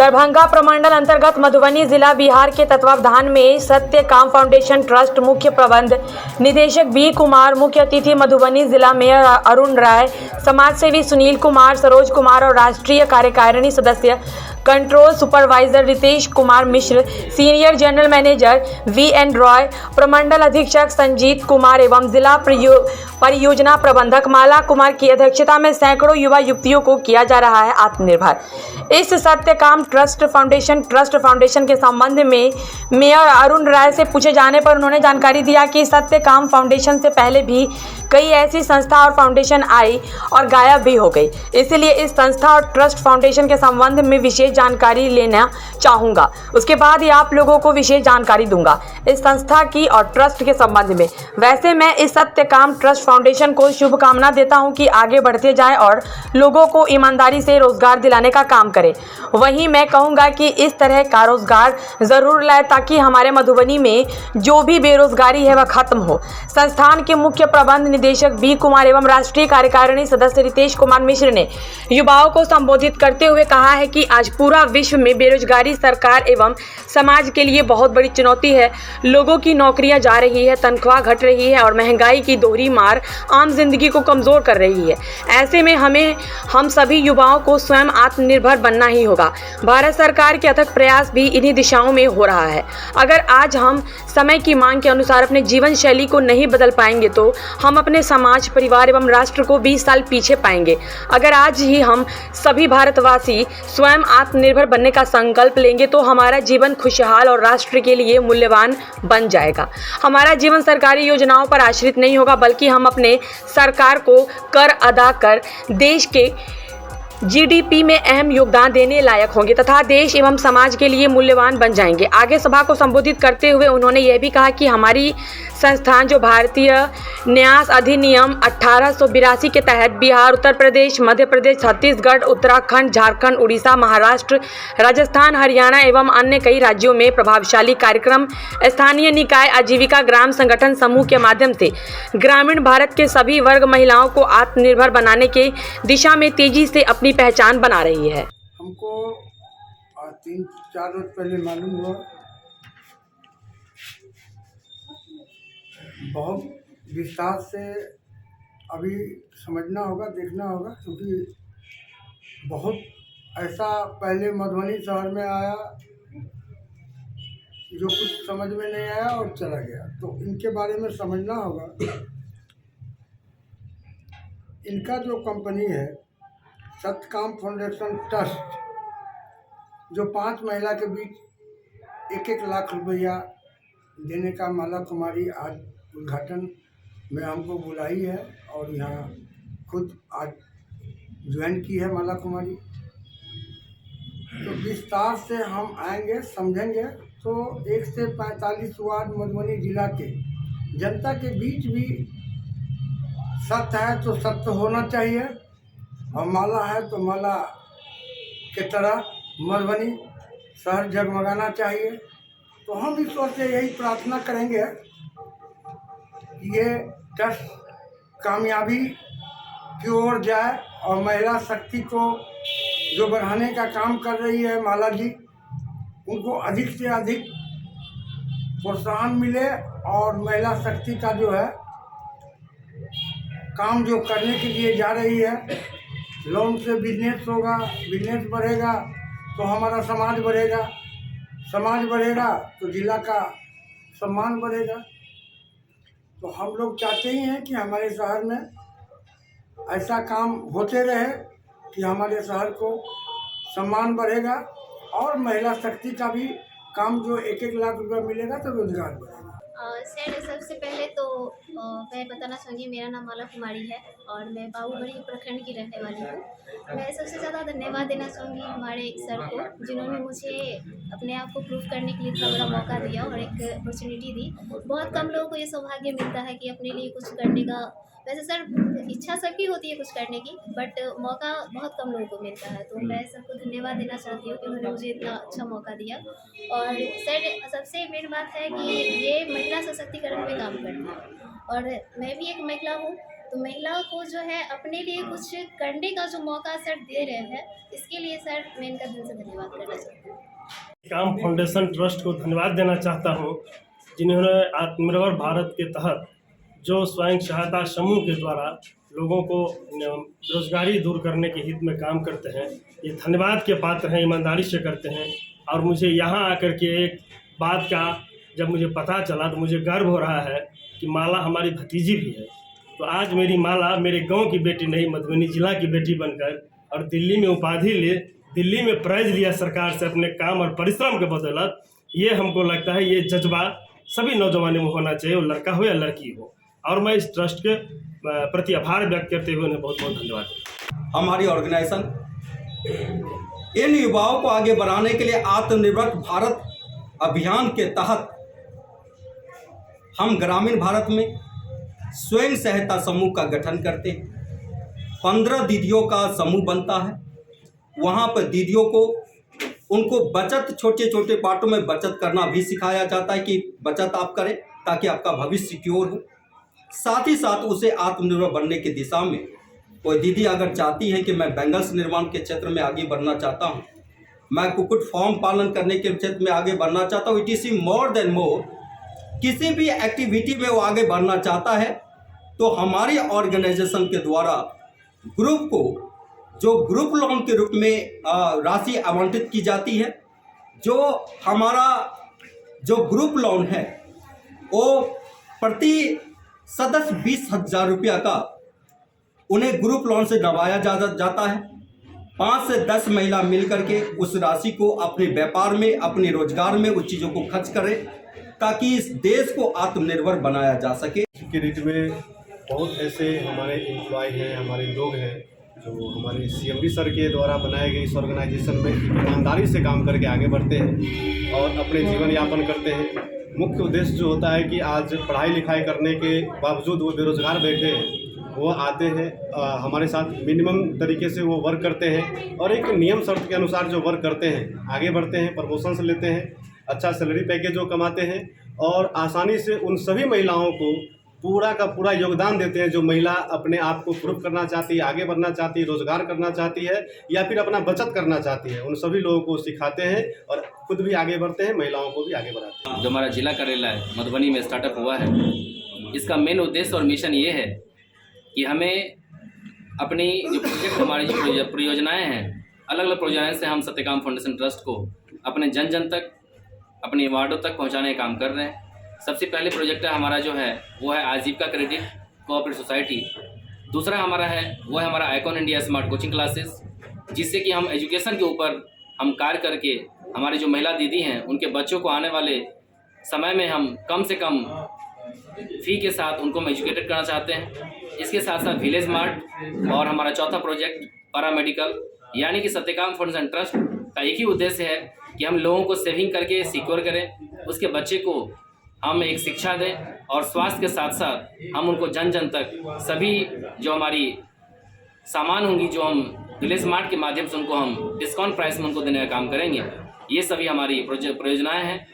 दरभंगा प्रमंडल अंतर्गत मधुबनी जिला बिहार के तत्वावधान में सत्य काम फाउंडेशन ट्रस्ट मुख्य प्रबंध निदेशक बी कुमार, मुख्य अतिथि मधुबनी जिला मेयर अरुण राय, समाज सेवी सुनील कुमार, सरोज कुमार और राष्ट्रीय कार्यकारिणी सदस्य control supervisor Ritesh Kumar Mishra, senior general manager VN. Roy, प्रमंडल अधीक्षक संजीत कुमार एवं जिला परियोजना प्रबंधक माला कुमार की अध्यक्षता में सैकड़ों युवा युवतियों को किया जा रहा है आत्मनिर्भर। इस सत्यकाम ट्रस्ट फाउंडेशन के संबंध में मेयर अरुण राय से पूछे जाने पर उन्होंने जानकारी दिया कि सत्यकाम फाउंडेशन से पहले भी कई ऐसी संस्था और फाउंडेशन आई और गायब भी हो गई, इसलिए इस संस्था और ट्रस्ट फाउंडेशन के संबंध में विशेष जानकारी लेना चाहूँगा। उसके बाद ही आप लोगों को विशेष जानकारी दूंगा इस संस्था की और ट्रस्ट के संबंध में। वैसे मैं इस सत्यकाम ट्रस्ट फाउंडेशन को शुभकामना देता हूं कि आगे बढ़ते जाए और लोगों को ईमानदारी से रोजगार दिलाने का काम करे। वहीं मैं कहूँगा कि इस तरह का रोजगार ज़रूर लाए ताकि हमारे मधुबनी में जो भी बेरोजगारी है वह खत्म हो। संस्थान के मुख्य प्रबंध निदेशक बी कुमार एवं राष्ट्रीय कार्यकारिणी सदस्य रितेश कुमार मिश्र ने युवाओं को संबोधित करते हुए कहा है कि आज पूरा विश्व में बेरोजगारी सरकार एवं समाज के लिए बहुत बड़ी चुनौती है। लोगों की नौकरियां जा रही है, तनख्वाह घट रही है और महंगाई की दोहरी मार आम जिंदगी को कमजोर कर रही है। ऐसे में हम सभी युवाओं को स्वयं आत्मनिर्भर बनना ही होगा। भारत सरकार के अथक प्रयास भी इन्हीं दिशाओं में हो रहा है। अगर आज हम समय की मांग के अनुसार अपने जीवन शैली को नहीं बदल पाएंगे तो हम अपने समाज, परिवार एवं राष्ट्र को 20 साल पीछे पाएंगे। अगर आज ही हम सभी भारतवासी स्वयं आत्मनिर्भर बनने का संकल्प लेंगे तो हमारा जीवन खुशहाल और राष्ट्र के लिए मूल्यवान बन जाएगा। हमारा जीवन सरकारी योजनाओं पर आश्रित नहीं होगा, बल्कि हम अपने सरकार को कर अदा कर देश के जीडीपी में अहम योगदान देने लायक होंगे तथा देश एवं समाज के लिए मूल्यवान बन जाएंगे। आगे सभा को संबोधित करते हुए उन्होंने यह भी कहा कि हमारी संस्थान जो भारतीय न्यास अधिनियम 1882 के तहत बिहार, उत्तर प्रदेश, मध्य प्रदेश, छत्तीसगढ़, उत्तराखंड, झारखंड, उड़ीसा, महाराष्ट्र, राजस्थान, हरियाणा एवं अन्य कई राज्यों में प्रभावशाली कार्यक्रम स्थानीय निकाय आजीविका ग्राम संगठन समूह के माध्यम से ग्रामीण भारत के सभी वर्ग महिलाओं को आत्मनिर्भर बनाने के दिशा में तेजी से अपनी पहचान बना रही है। हमको 3-4 रोज पहले मालूम हुआ, बहुत विस्तार से अभी समझना होगा, देखना होगा, क्योंकि बहुत ऐसा पहले मधुबनी शहर में आया जो कुछ समझ में नहीं आया और चला गया, तो इनके बारे में समझना होगा। इनका जो कंपनी है सत्यकाम फाउंडेशन ट्रस्ट, जो 5 महिला के बीच 1-1 लाख रुपया देने का माला कुमारी आज उद्घाटन में हमको बुलाई है और यहाँ खुद आज ज्वाइन की है माला कुमारी। तो विस्तार से हम आएंगे, समझेंगे। तो 1 से 45 वार्ड मधुबनी जिला के जनता के बीच भी सत्य है तो सत्य होना चाहिए और माला है तो माला के तरह मधुबनी शहर जगमगाना चाहिए। तो हम ईश्वर से यही प्रार्थना करेंगे कि ये ट्रस्ट कामयाबी की ओर जाए और महिला शक्ति को जो बढ़ाने का काम कर रही है माला जी, उनको अधिक से अधिक प्रोत्साहन मिले और महिला शक्ति का जो है काम जो करने के लिए जा रही है, लोन से बिजनेस होगा, बिजनेस बढ़ेगा तो हमारा समाज बढ़ेगा, समाज बढ़ेगा तो जिला का सम्मान बढ़ेगा। तो हम लोग चाहते ही हैं कि हमारे शहर में ऐसा काम होते रहे कि हमारे शहर को सम्मान बढ़ेगा और महिला शक्ति का भी काम जो 1-1 लाख रुपया मिलेगा तो रोजगार बढ़ेगा। सर, सबसे पहले तो मैं बताना चाहूँगी, मेरा नाम माला कुमारी है और मैं बाबूगढ़ी प्रखंड की रहने वाली हूँ। मैं सबसे ज़्यादा धन्यवाद देना चाहूँगी हमारे सर को, जिन्होंने मुझे अपने आप को प्रूव करने के लिए इतना बड़ा मौका दिया और एक अपॉर्चुनिटी दी। बहुत कम लोगों को ये सौभाग्य मिलता है कि अपने लिए कुछ करने का, वैसे सर इच्छा सबकी होती है कुछ करने की, बट मौका बहुत कम लोगों को मिलता है। तो मैं सबको धन्यवाद देना चाहती हूँ कि उन्होंने मुझे इतना अच्छा मौका दिया। और सर, सबसे मेन बात है कि ये महिला सशक्तिकरण पे काम करती है और मैं भी एक महिला हूँ, तो महिलाओं को जो है अपने लिए कुछ करने का जो मौका सर दे रहे हैं, इसके लिए सर मैं इनका दिल से धन्यवाद करना चाहती हूँ। काम फाउंडेशन ट्रस्ट को धन्यवाद देना चाहता हूं, जिन्होंने आत्मनिर्भर भारत के तहत जो स्वयं सहायता समूह के द्वारा लोगों को बेरोजगारी दूर करने के हित में काम करते हैं। ये धन्यवाद के पात्र हैं, ईमानदारी से करते हैं। और मुझे यहाँ आकर के एक बात का जब मुझे पता चला तो मुझे गर्व हो रहा है कि माला हमारी भतीजी भी है। तो आज मेरी माला मेरे गांव की बेटी नहीं, मधुबनी जिला की बेटी बनकर और दिल्ली में उपाधि ले, दिल्ली में प्राइज लिया सरकार से अपने काम और परिश्रम के बदौलत। ये हमको लगता है ये जज्बा सभी नौजवानों में होना चाहिए, वो लड़का हो या लड़की हो। और मैं इस ट्रस्ट के प्रति आभार व्यक्त करते हुए उन्हें बहुत बहुत धन्यवाद। हमारी ऑर्गेनाइजेशन इन युवाओं को आगे बढ़ाने के लिए आत्मनिर्भर भारत अभियान के तहत हम ग्रामीण भारत में स्वयं सहायता समूह का गठन करते हैं। 15 दीदियों का समूह बनता है। वहाँ पर दीदियों को उनको बचत, छोटे छोटे पार्टों में बचत करना भी सिखाया जाता है कि बचत आप करें ताकि आपका भविष्य सिक्योर हो। साथ ही साथ उसे आत्मनिर्भर बनने की दिशा में कोई दीदी अगर चाहती है कि मैं बैंगल्स निर्माण के क्षेत्र में आगे बढ़ना चाहता हूँ, मैं कुक्कुट फार्म पालन करने के क्षेत्र में आगे बढ़ना चाहता हूँ, ETC मोर देन मोर, किसी भी एक्टिविटी में वो आगे बढ़ना चाहता है, तो हमारी ऑर्गेनाइजेशन के द्वारा ग्रुप को जो ग्रुप लोन के रूप में राशि आवंटित की जाती है। जो हमारा जो ग्रुप लोन है वो प्रति सदस्य 20,000 रुपया का उन्हें ग्रुप लोन से दबाया जाता है। 5 से 10 महिला मिलकर के उस राशि को अपने व्यापार में, अपने रोजगार में उस चीज़ों को खर्च करें ताकि इस देश को आत्मनिर्भर बनाया जा सके। सिक्योरिटी में बहुत ऐसे हमारे एम्प्लॉय हैं, हमारे लोग हैं जो हमारे CMD सर के द्वारा बनाए गए इस ऑर्गेनाइजेशन में ईमानदारी से काम करके आगे बढ़ते हैं और अपने जीवन यापन करते हैं। मुख्य उद्देश्य जो होता है कि आज पढ़ाई लिखाई करने के बावजूद वो बेरोजगार बैठे हैं, वो आते हैं हमारे साथ मिनिमम तरीके से वो वर्क करते हैं और एक नियम शर्त के अनुसार जो वर्क करते हैं आगे बढ़ते हैं, प्रमोशंस लेते हैं, अच्छा सैलरी पैकेज जो कमाते हैं और आसानी से उन सभी महिलाओं को पूरा का पूरा योगदान देते हैं जो महिला अपने आप को प्रूव करना चाहती है, आगे बढ़ना चाहती है, रोजगार करना चाहती है या फिर अपना बचत करना चाहती है। उन सभी लोगों को सिखाते हैं और खुद भी आगे बढ़ते हैं, महिलाओं को भी आगे बढ़ाते हैं। जो हमारा जिला कार्यालय मधुबनी में स्टार्टअप हुआ है, इसका मेन उद्देश्य और मिशन ये है कि हमें अपनी जो प्रोजेक्ट, हमारी जो परियोजनाएँ हैं, अलग अलग परियोजनाएँ से हम सत्यकाम फाउंडेशन ट्रस्ट को अपने जन जन तक, अपने वार्डों तक पहुँचाने का काम कर रहे हैं। सबसे पहले प्रोजेक्ट हमारा जो है वो है आजीविका क्रेडिट कोऑपरेटिव सोसाइटी। दूसरा हमारा है वो है हमारा icon India smart coaching classes, जिससे कि हम एजुकेशन के ऊपर हम कार्य करके हमारी जो महिला दीदी हैं उनके बच्चों को आने वाले समय में हम कम से कम फ़ी के साथ उनको हम एजुकेटेड करना चाहते हैं। इसके साथ साथ विलेज मार्ट और हमारा चौथा प्रोजेक्ट पैरामेडिकल, यानी कि सत्यकाम फाउंडेशन ट्रस्ट का एक ही उद्देश्य है कि हम लोगों को सेविंग करके सिक्योर करें, उसके बच्चे को हम एक शिक्षा दें और स्वास्थ्य के साथ साथ हम उनको जन जन तक सभी जो हमारी सामान होंगी जो हम विलेज मार्ट के माध्यम से उनको हम डिस्काउंट प्राइस में उनको देने का काम करेंगे। ये सभी हमारी परियोजनाएं हैं